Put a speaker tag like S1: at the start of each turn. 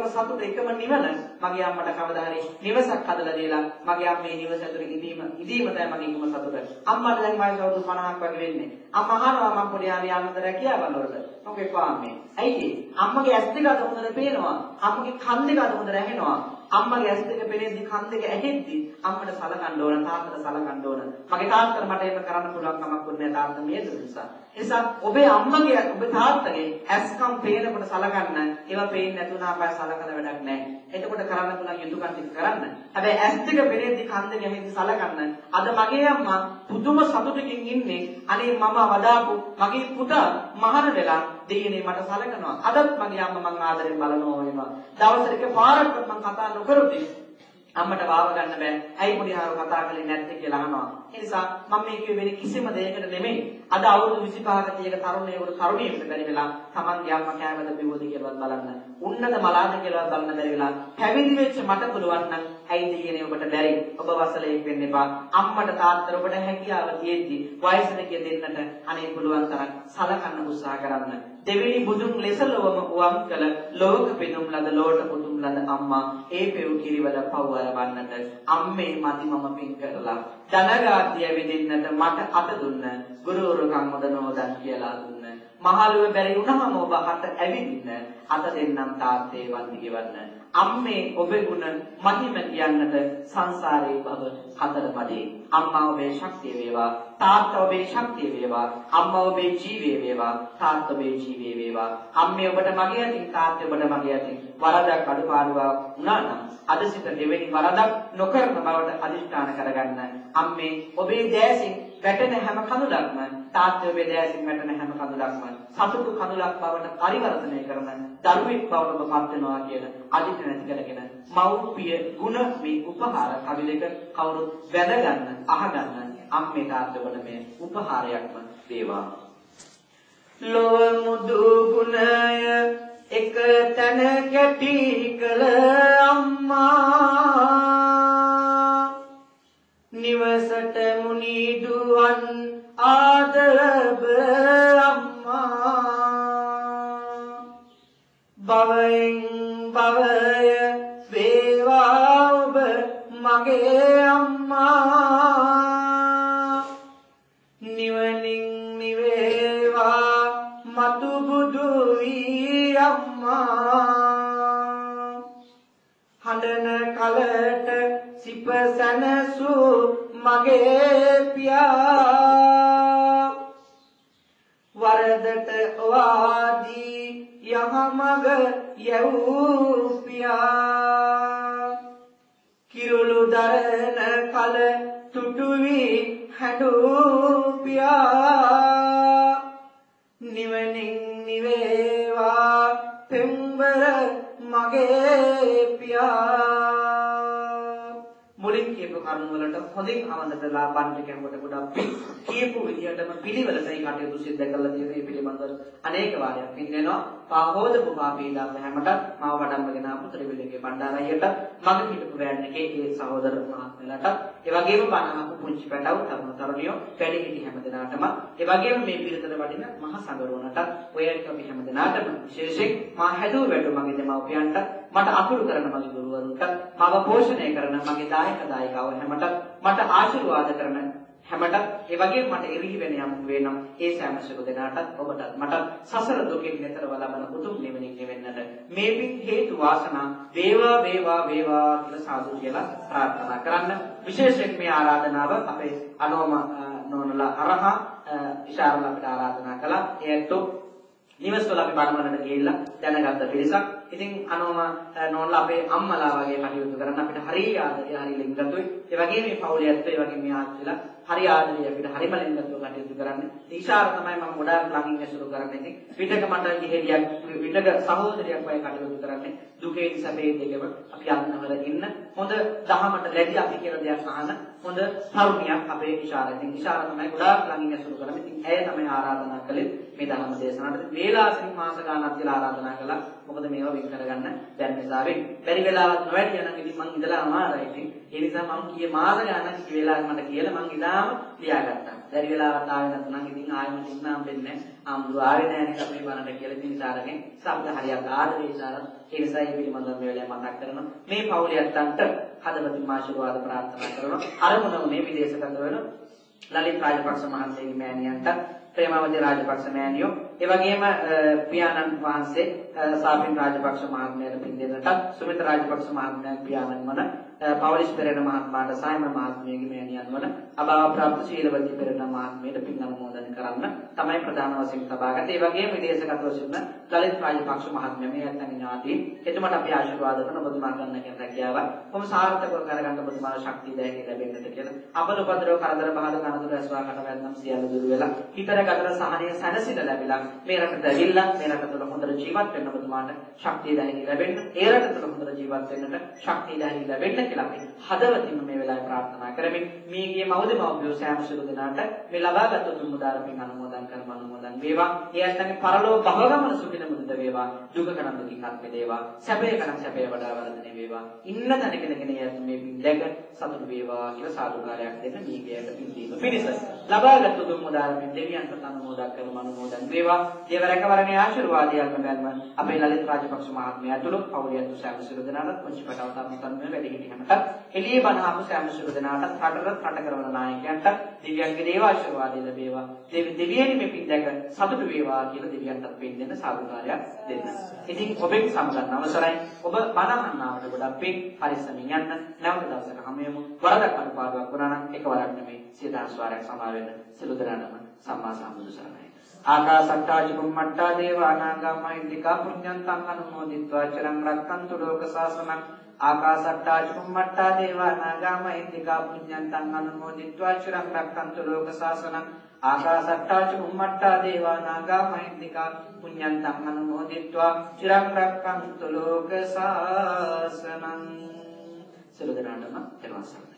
S1: සතුට එකම නිවන මගේ අම්මට කවදා හරි නිවසක් හදලා දීලා මගේ අම්මේ නිවස ඇතුලේ ඉදීම තමයි මගේ එකම සතුට. අම්මට දැන් වයස අවුරුදු 50ක් වගේ වෙන්නේ. අම්මා අහනවා මම පොඩි ආවේ යන්නද රැකියාවල් වලට. මොකේ පාන්නේ. ඇයි අම්මගේ ඇස් දෙක අද හොඳට පේනවා. අම්මගේ කන් දෙක අද හොඳට ඇහෙනවා. අම්මගේ ඇස් දෙක පෙනෙද්දි කන් දෙක ඇහෙද්දි අම්මට සලකන්න ඕන තාත්තට සලකන්න ඕන. මගේ තාත්තට මට එහෙම කරන්න පුළුවන් කමක් වුණේ නැහැ තාත්තා මේ නිසා. ඒ නිසා ඔබේ අම්මගේ ඔබේ තාත්තගේ ඇස්කම් පේනකොට සලකන්න ඒවා පේන්නේ නැතුණාම ආය සලකන වැඩක් නැහැ. එතකොට කරන්න පුළුවන් යුතුයකම් ටික කරන්න. හැබැයි ඇස් දෙක පෙනෙද්දි කන් දෙක ඇහෙද්දි සලකන්න. අද මගේ අම්මා පුදුම සතුටකින් ඉන්නේ. අනේ මම වදාපු මගේ පුතා මහාන වෙලා දෙයනේ මට සලකනවා. අදත් මගේ අම්මා මං ආදරෙන් බලනවා වෙනවා. දවසට එකපාරක්වත් මං කතා නොකරොත් අම්මට වාව ගන්න බෑ. ඇයි පොඩි හාරු කතා කරන්නේ නැත්තේ කියලා අහනවා. ඒ නිසා මම මේ කිව්වේ වෙන කිසිම දෙයකට නෙමෙයි. අද අවුරුදු 25ක තියෙක තරුණයෙකුට තරුණියෙකුට බැරි වෙලා තමන්ගේ අම්මා කෑමද බිව්වද කියලාවත් බලන්න. උන්නත මලාද කියලාවත් බලන්න බැරි වෙලා පැවිදි වෙච්ච මට පුළුවන් නම් ඇයිද කියන්නේ ඔබට බැරි. ඔබ වසලෙක් වෙන්න එපා. අම්මට තාත්තට ඔබට හැකියාව තියෙද්දි වයසට කිය දෙන්නට අනේ පුළුවන් තරම් සලකන්න උත්සාහ කරන්න. දෙවෙනි බුදුන් ලෙස ලොවම උවම් කළ ලෝක පෙනුම් ලද ලෝට පුදුම් ලද අම්මා ඒ පෙව් කිරිවල පව් අරවන්නට අම්මේ මදි මම පින් කරලා ධනගාතිය විදින්නට මට අත දුන්න ගුරුවරුකම් මොදනෝදන් කියලා දුන්න මහලුව බැරි වුණාම ඔබ හත ඇවිදින්න අත දෙන්නම් තාත්තේ වන්දි ගෙවන්න අම්මේ ඔබේ ගුණ මහිම කියන්නට සංසාරේ භව හතරපදේ අම්මා ඔබේ ශක්තිය වේවා තාත්තා ඔබේ ශක්තිය වේවා අම්මා ඔබේ ජීවේ වේවා තාත්තා ඔබේ ජීවේ වේවා අම්මේ ඔබට මගේ අතින් තාත්තේ ඔබට මගේ අතින් වරදක් අඩුපාඩුවක් වුණා නම් අද සිට දෙවෙනි වරදක් නොකරන බවට අදිෂ්ඨාන කරගන්න අම්මේ ඔබේ දෑසින් වැටෙන හැම කඳුලක්ම තාත්තේ ඔබේ දෑසින් වැටෙන හැම කඳුලක්ම සතුටු කඳුලක් බවට පරිවර්තනය කරන දරුවෙක් බවට ඔබ පත් වෙනවා කියන අදිට නැති කරගෙන මව්පිය ගුණ මේ උපහාර කවි දෙක කවුරුත් වැදගන්න අහගන්න අම්මේ තාත්තේ ඔබට මේ උපහාරයක්ම වේවා ලොව මුදු ගුණය එක තැන කැටි කළ අම්මා නිවසට මුනිදුවන් ආදරබ අම්මා භවයෙන් භවය වේවා ඔබ මගේ අම්මා නිවනින් නිවේවා මතු බුදු වී අම්මා හඬන කලට සිප සැනසු මගේ පියා වරදට වාදී යහමග යවූ පියා කිරුළු දරන කල තුටුවි හැඬු පියා නිවනින් නිවේවා පෙම්බර මගේ පියා මුලින් කියපු කරුණ වලට හොඳින් අවබෝධලා බන්ට කෙනෙකුට ගොඩක් කියපු විදිහටම පිළිවෙලටයි කටයුතු සිද්ධ කරලා තියෙන මේ පිළිබඳව අනේක වාරයක් පින්නනවා පාහෝදපු පාපීදාම හැමතත් මාව වඩම්මගෙන ආපු ත්‍රිවිධගේ බණ්ඩාරයියට මග පිටු ගෑන් එකේ ඒ සහෝදර මහත්මයාලට ඒ වගේම බණහපු පුංචි පැටව තරුණ තරුණියෝ වැඩි හිටි හැමදෙනාටම ඒ වගේම මේ පිළිතර වඩින මහ සංගරුවනට ඔයත් අපි හැමදෙනාටම විශේෂයෙන් මා හැදුව වැඩ මගේ දෙමව්පියන්ට මට අකුරු කරන මගේ ගුරුවරුන්ට මාව පෝෂණය කරන මගේ දායක දායිකාව හැමතත් මට ආශිර්වාද කරන හැමතත් ඒ වගේම මට එරිහි වෙන යම් වෙනම් ඒ සෑම සිළු දෙනාටත් ඔබටත් මට සසර දුකින් නිතරව ලබන උතුම් නිවනින් නිවෙන්නට මේ පින් හේතු වාසනා වේවා වේවා වේවා කියලා සාදු කියලා ප්‍රාර්ථනා කරන්න විශේෂයෙන් මේ ආරාධනාව අපේ අනෝම නෝනලා අරහ ඉෂාරලා අපිට ආරාධනා කළා ඒත් නිවස්වල අපි බණවලට ගිහිල්ලා දැනගත්ත පිරිසක්. ඉතින් අනෝම නෝනලා අපේ අම්මලා වගේ කටයුතු කරන අපිට හරිය ආදරය හරිය ලිංගතුයි. ඒ වගේම මේ පවුලේ ඇත්තෝ ඒ වගේ මේ ආත්මලා හරිය ආදරය අපිට හරිම ලිංගතුව කටයුතු කරන්නේ. ඊශාර තමයි මම ගොඩාක් ළඟින් ඇසුරු කරන්නේ. ඉතින් විතක මට ගිහෙලියක් විතක සහෝදරියක් වගේ කටයුතු කරන්නේ. දුකේ සැපේ දෙකම අපි අන්නවල ඉන්න හොඳ දහමට ලැබි අපි කියලා දෙයක් අහන හොඳ තරුණියක් අපේ ඉෂාර. ඉතින් ඉෂාර තමයි ගොඩාක් ළඟින් ඇසුරු කරන්නේ. ඉතින් ඇය තමයි ආරාධනා කළේ මේ ධර්ම දේශනාවට. වේලාසින් මාස ගානක් කියලා ආරාධනා කළා. මොකද මේවා වෙන් කරගන්න දැන් මේ වෙලාවෙ බැරි වෙලාවක් නොවැටි යන ඉතින් මං ඉඳලා අමාරුයි ඉතින් ඒ නිසා මං කීයේ මාස ගානක් කී වෙලාවක් මට කියලා මං ඉඳාම ලියාගත්තා. බැරි වෙලාවක් ආවේ නැත්නම් ඉතින් ආයෙම ඉන්නම් වෙන්නේ ආම්දු ආවේ නෑනේ අපේ බණට කියලා ඉතින් ඉතාලගෙන් සබ්ද හරියට ආදරේ ඉතාල ඒ නිසා මේ පිළිබඳව මේ වෙලාවේ මතක් කරනවා. මේ පවුලේ අත්තන්ට හදවතින් ආශිර්වාද ප්‍රාර්ථනා කරනවා. අරමුණ උනේ විදේශගත වෙන ලලිත් රාජපක්ෂ මහත්මයාගේ මෑණියන්ට ප්‍රේමාවති රාජපක්ෂ මෑණියෝ ඒ වගේම පියාණන් වහන්සේ සාපින් රාජපක්ෂ මහත්මයාට පින් දෙන්නට සුමිත රාජපක්ෂ මහත්මයාගේ පියාණන් වන පවලිස් පෙරේරා මහත්මයාට සායම මහත්මියගේ මෑණියන් වන අභාව ප්‍රාප්ත ශීලවති පෙරේරා මහත්මියට පින් අනුමෝදන් කරන්න තමයි ප්‍රධාන වශයෙන් සභාගත. ඒ වගේම විදේශගතව සිටින ලලිත් රාජපක්ෂ මහත්මයා මේ ඇත්තන් ඥාති එතුමාට අපි ආශිර්වාද කරන ඔබතුමා ගන්න කියන රැකියාව කොහොම සාර්ථකව කරගන්න ඔබතුමාට ශක්තිය දැනෙන්න ලැබෙන්නට කියලා අපල උපද්‍රව කරදර බාධා කනතුරු ඇස්වා කට වැන්නම් සියලු දුර වෙලා හිතර ගතර සහනය සැනසෙල ලැබිලා මේ රටට ඇවිල්ලා මේ රට තුළ හොඳට ජීවත් වෙන්න ඔබතුමාට ශක්තිය දැනෙන්න ලැබෙන්න ඒ රට තුළ හොඳට ජීවත් වෙන්නට ශක්තිය දැනෙන්න ලැබෙන්න කියලා අපි හදවතින්ම මේ වෙලාවේ ප්‍රාර්ථනා කරමින් මේගේ මව්දෙමව්පියෝ සෑම සිළු දෙනාට මේ ලබාගත් උතුම් උදාරපින් අනුමෝදන් කරන අනුමෝදන් වේවා. ඒ ඇත්තන්ගේ පරලෝක භවගමන සුඛින මුදිත වේවා. දුක කරන් දුකින් අත් වේවා. සැපේ කරන් සැපේ වඩා වර්ධනය වේවා. ඉන්න තැනක ඉඳගෙන යත් මේ පින් දැක සතුටු වේවා කියලා සාදුකාරයක් දෙන්න මේකයට පින් දීම පිණිස ලබාගත් උතුම් උදාරපින් දෙවියන්ට අනුමෝදන් කරන අනුමෝදන් වේවා. දේවරකවරණේ ආශිර්වාදයක් ලැබෙන්න අපේ ලලිත් රාජපක්ෂ මහත්මයා ඇතුළු පවුලියත් සෑම සිළු දෙනාට පුංචි පටවතන් මේ වැඩි හිටියමට එළිය බණහපු සෑම සිළු දෙනාට රට කරවන නායකයන්ට දිව්‍යංගේ දේව ආශිර්වාදය ලැබේවා. දෙවියනි මේ පින් දැක සතුටු වේවා කියලා දෙවියන්ට පින් දෙන්න සාදුකාරයක් දෙන්න. ඉතින් ඔබෙන් සම්ගන්න අවසරයි. ඔබ බණ අහන්නවට ගොඩක් පින් පරිස්සමින් යන්න. නැවත දවසක හැමෝම වරදක් අනුපාඩුවක් වුණා නම් එකවරක් නෙමෙයි 10000 වාරයක් සමා වෙන්න සිළු දෙනාටම සම්මා සම්බුදු සරණයි. ආකාසට්ටා චුම්මට්ටා දේවානාගා මහින්దికා පුඤ්ඤන්තං අනුමෝදිත්වා චිරං රක්ඛන්තු ලෝක සාසනං ආකාසට්ටා චුම්මට්ටා දේවානාගා මහින්దికා පුඤ්ඤන්තං අනුමෝදිත්වා චිරං රක්ඛන්තු ලෝක සාසනං ආකාසට්ටා චුම්මට්ටා දේවානාගා මහින්దికා පුඤ්ඤන්තං අනුමෝදිත්වා චිරං රක්ඛන්තු ලෝක සාසනං සිළු දෙනාටම දරවසක්